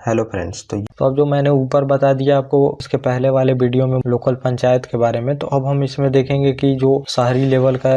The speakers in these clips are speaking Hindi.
Hello friends. तो अब जो मैंने ऊपर बता दिया आपको इसके पहले वाले वीडियो में लोकल पंचायत के बारे में, तो अब हम इसमें देखेंगे कि जो शहरी लेवल का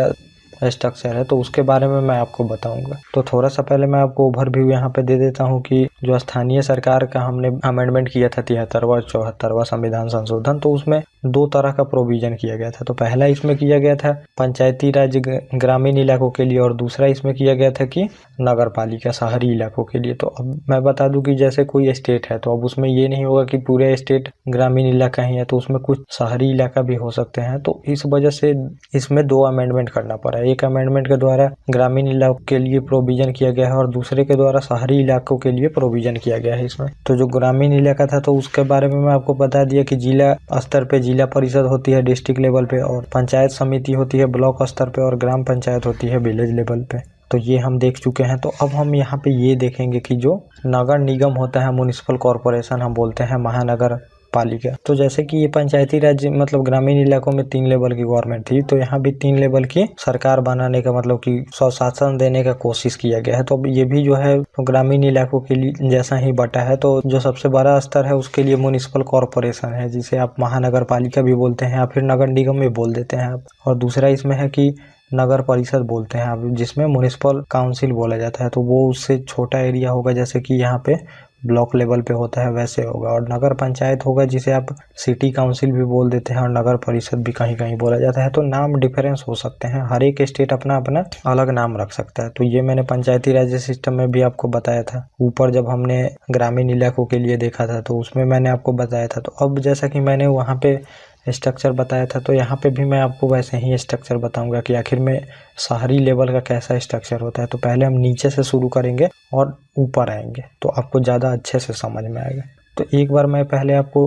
स्ट्रक्चर है तो उसके बारे में मैं आपको बताऊंगा। तो थोड़ा सा पहले मैं आपको ओवरव्यू यहाँ पे दे देता हूँ कि जो स्थानीय सरकार का हमने अमेंडमेंट किया था 73वां 74वां संविधान संशोधन, तो उसमें दो तरह का प्रोविजन किया गया था। तो पहला इसमें किया गया था पंचायती राज ग्रामीण इलाकों के लिए और दूसरा इसमें किया गया था कि नगर पालिका शहरी इलाकों के लिए। तो अब मैं बता दूं कि जैसे कोई स्टेट है तो अब उसमें ये नहीं होगा कि पूरे स्टेट ग्रामीण इलाका ही है, तो उसमें कुछ शहरी इलाका भी हो सकते हैं। तो इस वजह से इसमें दो अमेंडमेंट करना पड़ा। एक अमेंडमेंट के द्वारा ग्रामीण इलाकों के लिए प्रोविजन किया गया है और दूसरे के द्वारा शहरी इलाकों के लिए प्रोविजन किया गया है इसमें। तो जो ग्रामीण इलाका था तो उसके बारे में मैं आपको बता दिया कि जिला स्तर पे जिला परिषद होती है डिस्ट्रिक्ट लेवल पे, और पंचायत समिति होती है ब्लॉक स्तर पे, और ग्राम पंचायत होती है विलेज लेवल पे। तो ये हम देख चुके हैं। तो अब हम यहाँ पे ये देखेंगे कि जो नगर निगम होता है, म्युनिसिपल कॉरपोरेशन हम बोलते हैं, महानगर पालिका। तो जैसे कि ये पंचायती राज मतलब ग्रामीण इलाकों में 3 लेवल की गवर्नमेंट थी, तो यहाँ भी 3 लेवल की सरकार बनाने का मतलब कि स्वशासन देने का कोशिश किया गया है। तो अब ये भी जो है ग्रामीण इलाकों के लिए जैसा ही बटा है। तो जो सबसे बड़ा स्तर है उसके लिए म्युनिसिपल कॉरपोरेशन है, जिसे आप महानगर पालिका भी बोलते हैं या फिर नगर निगम भी बोल देते हैं आप। और दूसरा इसमें है कि नगर परिषद बोलते हैं आप, जिसमें म्युनिसिपल काउंसिल बोला जाता है। तो वो उससे छोटा एरिया होगा, जैसे कि यहाँ पे ब्लॉक लेवल पे होता है वैसे होगा। और नगर पंचायत होगा जिसे आप सिटी काउंसिल भी बोल देते हैं, और नगर परिषद भी कहीं कहीं बोला जाता है। तो नाम डिफरेंस हो सकते हैं, हर एक स्टेट अपना अपना अलग नाम रख सकता है। तो ये मैंने पंचायती राज सिस्टम में भी आपको बताया था। ऊपर जब हमने ग्रामीण इलाकों के लिए देखा था तो उसमें मैंने आपको बताया था। तो अब जैसा कि मैंने वहाँ पे स्ट्रक्चर बताया था, तो यहाँ पे भी मैं आपको वैसे ही स्ट्रक्चर बताऊंगा कि आखिर में शहरी लेवल का कैसा स्ट्रक्चर होता है। तो पहले हम नीचे से शुरू करेंगे और ऊपर आएंगे, तो आपको ज़्यादा अच्छे से समझ में आएगा। तो एक बार मैं पहले आपको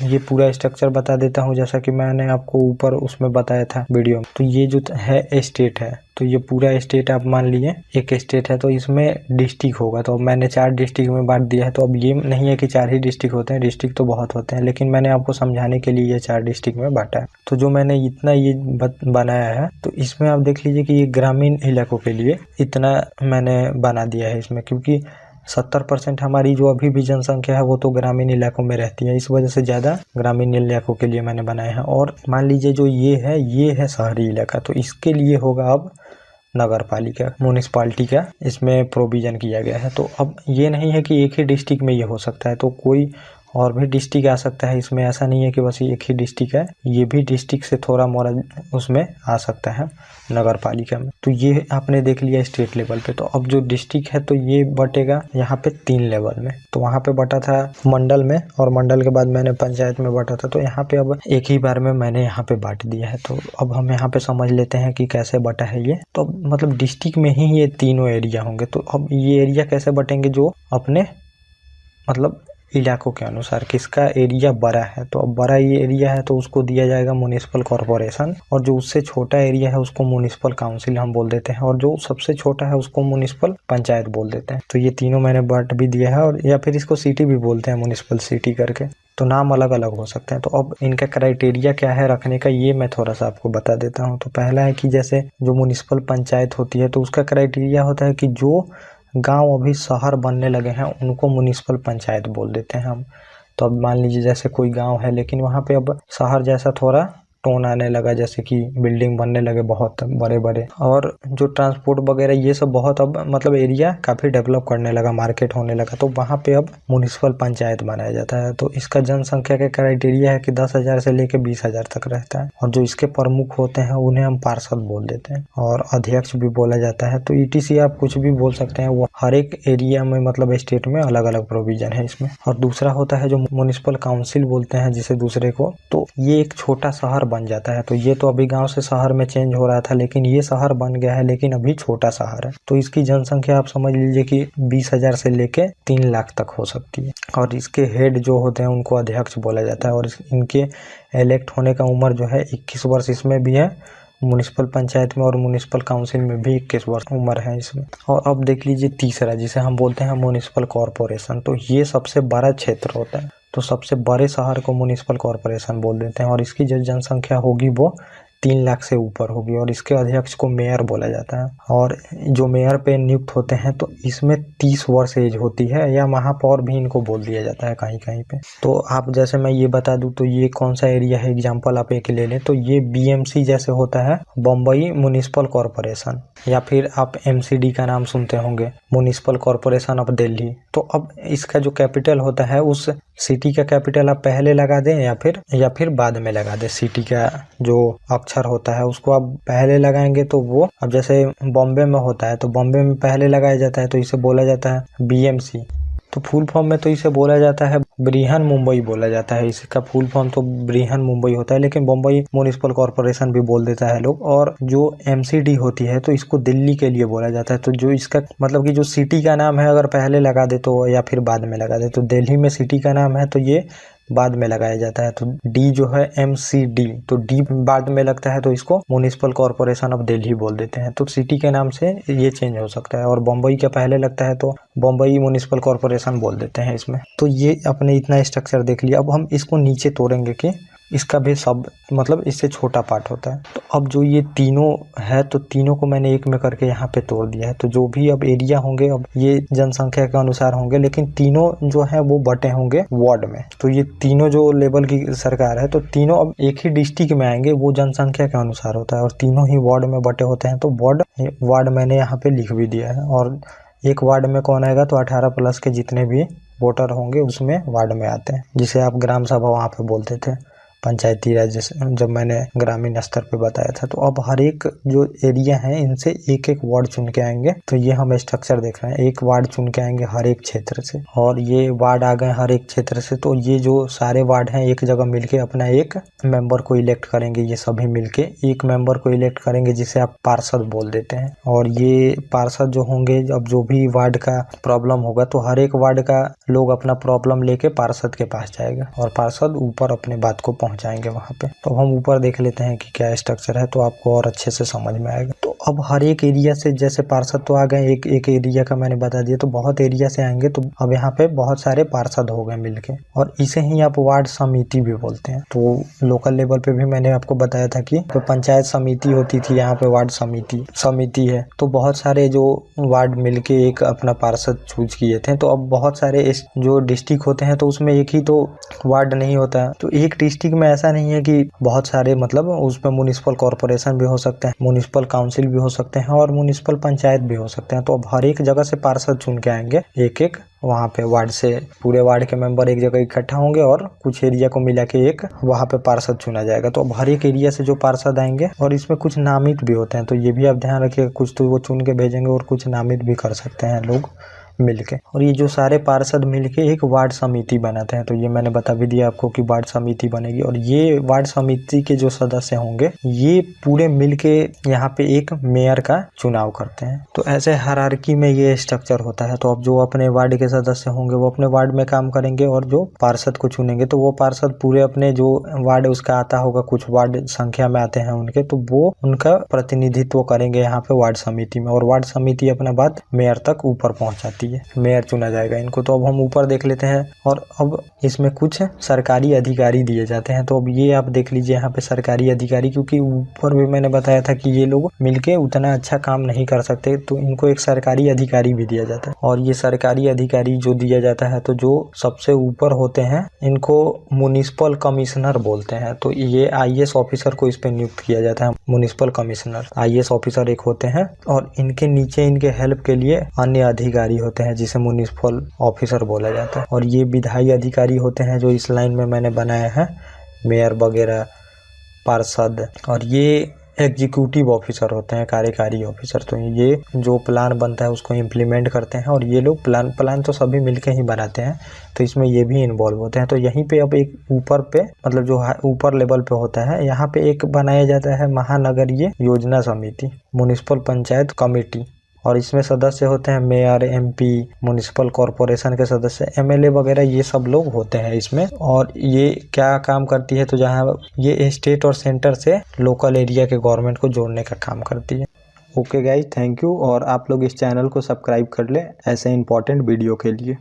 ये पूरा स्ट्रक्चर बता देता हूँ, जैसा कि मैंने आपको ऊपर उसमें बताया था वीडियो में। तो ये जो है स्टेट है, तो ये पूरा स्टेट आप मान लिए एक स्टेट है, तो इसमें डिस्ट्रिक्ट होगा। तो अब मैंने 4 डिस्ट्रिक्ट में बांट दिया है। तो अब ये नहीं है कि 4 ही डिस्ट्रिक्ट होते हैं, डिस्ट्रिक्ट तो बहुत होते हैं, लेकिन मैंने आपको समझाने के लिए ये 4 डिस्ट्रिक्ट में बांटा है। तो जो मैंने इतना ये बनाया है, तो इसमें आप देख लीजिए कि ये ग्रामीण इलाकों के लिए इतना मैंने बना दिया है इसमें, क्योंकि 70% हमारी जो अभी भी जनसंख्या है वो तो ग्रामीण इलाकों में रहती है, इस वजह से ज़्यादा ग्रामीण इलाकों के लिए मैंने बनाए हैं। और मान लीजिए जो ये है शहरी इलाका, तो इसके लिए होगा अब नगर पालिका म्युनिसिपालिटी का इसमें प्रोविजन किया गया है। तो अब ये नहीं है कि एक ही डिस्ट्रिक्ट में ये हो सकता है, तो कोई और भी डिस्ट्रिक्ट आ सकता है इसमें। ऐसा नहीं है कि बस एक ही डिस्ट्रिक्ट है, ये भी डिस्ट्रिक्ट से थोड़ा मोड़ा उसमें आ सकता है नगर पालिका में। तो ये आपने देख लिया स्टेट लेवल पे। तो अब जो डिस्ट्रिक्ट है तो ये बटेगा यहाँ पे 3 लेवल में। तो वहाँ पे बटा था मंडल में, और मंडल के बाद मैंने पंचायत में बांटा था। तो यहाँ पे अब एक ही बार में मैंने यहाँ पे बांट दिया है। तो अब हम यहाँ पे समझ लेते हैं कि कैसे बटा है ये। तो मतलब डिस्ट्रिक्ट में ही ये तीनों एरिया होंगे। तो अब ये एरिया कैसे बटेंगे, जो अपने मतलब इलाकों के अनुसार किसका एरिया बड़ा है। तो अब बड़ा ये एरिया है तो उसको दिया जाएगा म्युनिसिपल कॉरपोरेशन, और जो उससे छोटा एरिया है उसको म्युनिसिपल काउंसिल हम बोल देते हैं, और जो सबसे छोटा है उसको म्युनिसिपल पंचायत बोल देते हैं। तो ये तीनों मैंने बांट भी दिया है, और या फिर इसको सिटी भी बोलते हैं, म्युनिसिपल सिटी करके। तो नाम अलग अलग हो सकते हैं। तो अब इनका क्राइटेरिया क्या है रखने का, ये मैं थोड़ा सा आपको बता देता हूँ। तो पहला है कि जैसे जो म्युनिसिपल पंचायत होती है तो उसका क्राइटेरिया होता है कि जो गांव अभी शहर बनने लगे हैं उनको म्युनिसिपल पंचायत बोल देते हैं हम। तो अब मान लीजिए जैसे कोई गांव है लेकिन वहाँ पे अब शहर जैसा थोड़ा टोन आने लगा, जैसे कि बिल्डिंग बनने लगे बहुत बड़े बड़े, और जो ट्रांसपोर्ट वगैरह ये सब बहुत अब मतलब एरिया काफ़ी डेवलप करने लगा, मार्केट होने लगा, तो वहाँ पे अब म्युनिसिपल पंचायत बनाया जाता है। तो इसका जनसंख्या का क्राइटेरिया है कि 10,000 से लेकर 20,000 तक रहता है, और जो इसके प्रमुख होते हैं उन्हें हम पार्षद बोल देते हैं, और अध्यक्ष भी बोला जाता है। तो ETC आप कुछ भी बोल सकते हैं, वो हर एक एरिया में मतलब स्टेट में अलग अलग प्रोविजन है इसमें। और दूसरा होता है जो म्युनिसिपल काउंसिल बोलते हैं जिसे दूसरे को, तो ये एक छोटा शहर बन जाता है। तो ये तो अभी गांव से शहर में चेंज हो रहा था, लेकिन ये शहर बन गया है, लेकिन अभी छोटा शहर है। तो इसकी जनसंख्या आप समझ लीजिए कि 20,000 से लेके 3 लाख तक हो सकती है, और इसके हेड जो होते हैं उनको अध्यक्ष बोला जाता है। और इनके इलेक्ट होने का उम्र जो है 21 वर्ष इसमें भी है म्युनिसिपल पंचायत में, और म्युनिसिपल काउंसिल में भी 21 वर्ष उम्र है इसमें। और अब देख लीजिए तीसरा, जिसे हम बोलते हैं म्युनिसिपल कॉरपोरेशन। तो ये सबसे बड़ा क्षेत्र होता है, तो सबसे बड़े शहर को म्युनिसिपल कॉरपोरेशन बोल देते हैं, और इसकी जो जनसंख्या होगी वो 3 लाख से ऊपर होगी और इसके अध्यक्ष को मेयर बोला जाता है। और जो मेयर पे नियुक्त होते हैं तो इसमें 30 वर्ष एज होती है या महापौर भी इनको बोल दिया जाता है कहीं कहीं पे। तो आप जैसे मैं ये बता दूं तो ये कौन सा एरिया है, एग्जांपल आप एक ले लें तो ये BMC जैसे होता है, बम्बई म्युनिसिपल कॉरपोरेशन, या फिर आप MCD का नाम सुनते होंगे, म्युनिसिपल कॉरपोरेशन ऑफ दिल्ली। तो अब इसका जो कैपिटल होता है उस सिटी का कैपिटल आप पहले लगा दें या फिर बाद में लगा दें। सिटी का जो अक्षर होता है उसको आप पहले लगाएंगे तो वो, अब जैसे बॉम्बे में होता है तो बॉम्बे में पहले लगाया जाता है तो इसे बोला जाता है BMC। तो फुल फॉर्म में तो इसे बोला जाता है बृहन मुंबई बोला जाता है। इसका फुल फॉर्म तो बृहन मुंबई होता है, लेकिन बम्बई म्युनिसिपल कॉरपोरेशन भी बोल देता है लोग। और जो MCD होती है तो इसको दिल्ली के लिए बोला जाता है। तो जो इसका मतलब कि जो सिटी का नाम है अगर पहले लगा दे तो या फिर बाद में लगा दे, तो दिल्ली में सिटी का नाम है तो ये बाद में लगाया जाता है। तो D जो है MCD, तो D बाद में लगता है तो इसको म्युनिसिपल कॉरपोरेशन ऑफ दिल्ली बोल देते हैं। तो सिटी के नाम से ये चेंज हो सकता है। और बम्बई के पहले लगता है तो बम्बई म्युनिसिपल कॉरपोरेशन बोल देते हैं इसमें। तो ये अपने इतना स्ट्रक्चर देख लिया। अब हम इसको नीचे तोड़ेंगे कि इसका भी सब मतलब इससे छोटा पार्ट होता है। तो अब जो ये तीनों है तो तीनों को मैंने एक में करके यहाँ पे तोड़ दिया है। तो जो भी अब एरिया होंगे अब ये जनसंख्या के अनुसार होंगे, लेकिन तीनों जो है वो बटे होंगे वार्ड में। तो ये तीनों जो लेवल की सरकार है तो तीनों अब एक ही डिस्ट्रिक्ट में आएंगे, वो जनसंख्या के अनुसार होता है और तीनों ही वार्ड में बटे होते हैं। तो वार्ड मैंने यहाँ पे लिख भी दिया है। और एक वार्ड में कौन आएगा तो 18 प्लस के जितने भी वोटर होंगे उसमें वार्ड में आते हैं, जिसे आप ग्राम सभा वहाँ पे बोलते थे, पंचायती राज जब मैंने ग्रामीण स्तर पे बताया था। तो अब हर एक जो एरिया है इनसे एक एक वार्ड चुन के आएंगे। तो ये हम स्ट्रक्चर देख रहे हैं, एक वार्ड चुन के आएंगे हर एक क्षेत्र से, और ये वार्ड आ गए हर एक क्षेत्र से। तो ये जो सारे वार्ड हैं एक जगह मिलके अपना एक मेंबर को इलेक्ट करेंगे। ये सभी मिलके एक मेंबर को इलेक्ट करेंगे जिसे आप पार्षद बोल देते हैं। और ये पार्षद जो होंगे, अब जो भी वार्ड का प्रॉब्लम होगा तो हर एक वार्ड का लोग अपना प्रॉब्लम लेके पार्षद के पास जाएगा और पार्षद ऊपर अपने बात को पहुंचाएंगे वहां पे। तो हम ऊपर देख लेते हैं कि क्या स्ट्रक्चर है तो आपको और अच्छे से समझ में आएगा। तो अब हर एक एरिया से जैसे पार्षद तो आ गए, एक एरिया का मैंने बता दिया, तो बहुत एरिया से आएंगे तो अब यहाँ पे बहुत सारे पार्षद हो गए मिलके, और इसे ही आप वार्ड समिति भी बोलते हैं। तो लोकल लेवल पे भी मैंने आपको बताया था कि तो पंचायत समिति होती थी, यहाँ पे वार्ड समिति है। तो बहुत सारे जो वार्ड मिलके एक अपना पार्षद चूज किए थे। तो अब बहुत सारे जो डिस्ट्रिक्ट होते हैं तो उसमें एक ही तो वार्ड नहीं होता है। तो एक डिस्ट्रिक्ट में ऐसा नहीं है कि बहुत सारे, मतलब उसमें म्युनिसिपल कॉरपोरेशन भी हो सकते हैं, म्युनिसिपल काउंसिल भी हो सकते हैं और म्युनिसिपल पंचायत भी हो सकते हैं। तो अब हर एक जगह से पार्षद चुन के आएंगे एक एक वहाँ पे वार्ड से। पूरे वार्ड के मेंबर एक जगह इकट्ठा होंगे और कुछ एरिया को मिला के एक वहाँ पे पार्षद चुना जाएगा। तो अब हर एक एरिया से जो पार्षद आएंगे, और इसमें कुछ नामित भी होते हैं, तो ये भी आप ध्यान रखिएगा, कुछ तो वो चुन के भेजेंगे और कुछ नामित भी कर सकते हैं लोग मिलके। और ये जो सारे पार्षद मिलके एक वार्ड समिति बनाते हैं। तो ये मैंने बता भी दिया आपको कि वार्ड समिति बनेगी, और ये वार्ड समिति के जो सदस्य होंगे ये पूरे मिलके यहाँ पे एक मेयर का चुनाव करते हैं। तो ऐसे हायरार्की में ये स्ट्रक्चर होता है। तो अब जो अपने वार्ड के सदस्य होंगे वो अपने वार्ड में काम करेंगे, और जो पार्षद को चुनेंगे तो वो पार्षद पूरे अपने जो वार्ड उसका आता होगा, कुछ वार्ड संख्या में आते हैं उनके, तो वो उनका प्रतिनिधित्व करेंगे यहाँ पे वार्ड समिति में, और वार्ड समिति अपना बात मेयर तक ऊपर पहुँचाती है, मेयर चुना जाएगा इनको। तो अब हम ऊपर देख लेते हैं, और अब इसमें कुछ सरकारी अधिकारी दिए जाते हैं। तो अब ये आप देख लीजिए यहाँ पे सरकारी अधिकारी, क्योंकि ऊपर भी मैंने बताया था कि ये लोग मिलके उतना अच्छा काम नहीं कर सकते, तो इनको एक सरकारी अधिकारी भी दिया जाता है। और ये सरकारी अधिकारी जो दिया जाता है तो जो सबसे ऊपर होते हैं इनको म्युनिसिपल कमिश्नर बोलते हैं। तो ये IAS ऑफिसर को इस पे नियुक्त किया जाता है, म्युनिसिपल कमिश्नर IAS ऑफिसर एक होते हैं, और इनके नीचे इनके हेल्प के लिए अन्य अधिकारी होते हैं जिसे म्युनिसिपल ऑफिसर बोला जाता है। और ये विधायी अधिकारी होते हैं जो इस लाइन में मैंने बनाया है, मेयर वगैरह, पार्षद। और ये एग्जीक्यूटिव ऑफिसर होते हैं, कार्यकारी ऑफिसर। तो ये जो प्लान बनता है उसको इम्प्लीमेंट करते हैं, और ये लोग प्लान तो सभी मिलके ही बनाते हैं, तो इसमें ये भी इन्वॉल्व होते हैं। तो यहीं पे अब एक ऊपर पे, मतलब जो ऊपर लेवल पे होता है, यहाँ पे एक बनाया जाता है महानगरीय योजना समिति, म्युनिसिपल पंचायत कमेटी, और इसमें सदस्य होते हैं मेयर, MP, म्युनिसिपल कॉरपोरेशन के सदस्य, MLA वगैरह, ये सब लोग होते हैं इसमें। और ये क्या काम करती है तो जहाँ ये स्टेट और सेंटर से लोकल एरिया के गवर्नमेंट को जोड़ने का काम करती है। ओके गाइज, थैंक यू, और आप लोग इस चैनल को सब्सक्राइब कर ले ऐसे इंपॉर्टेंट वीडियो के लिए।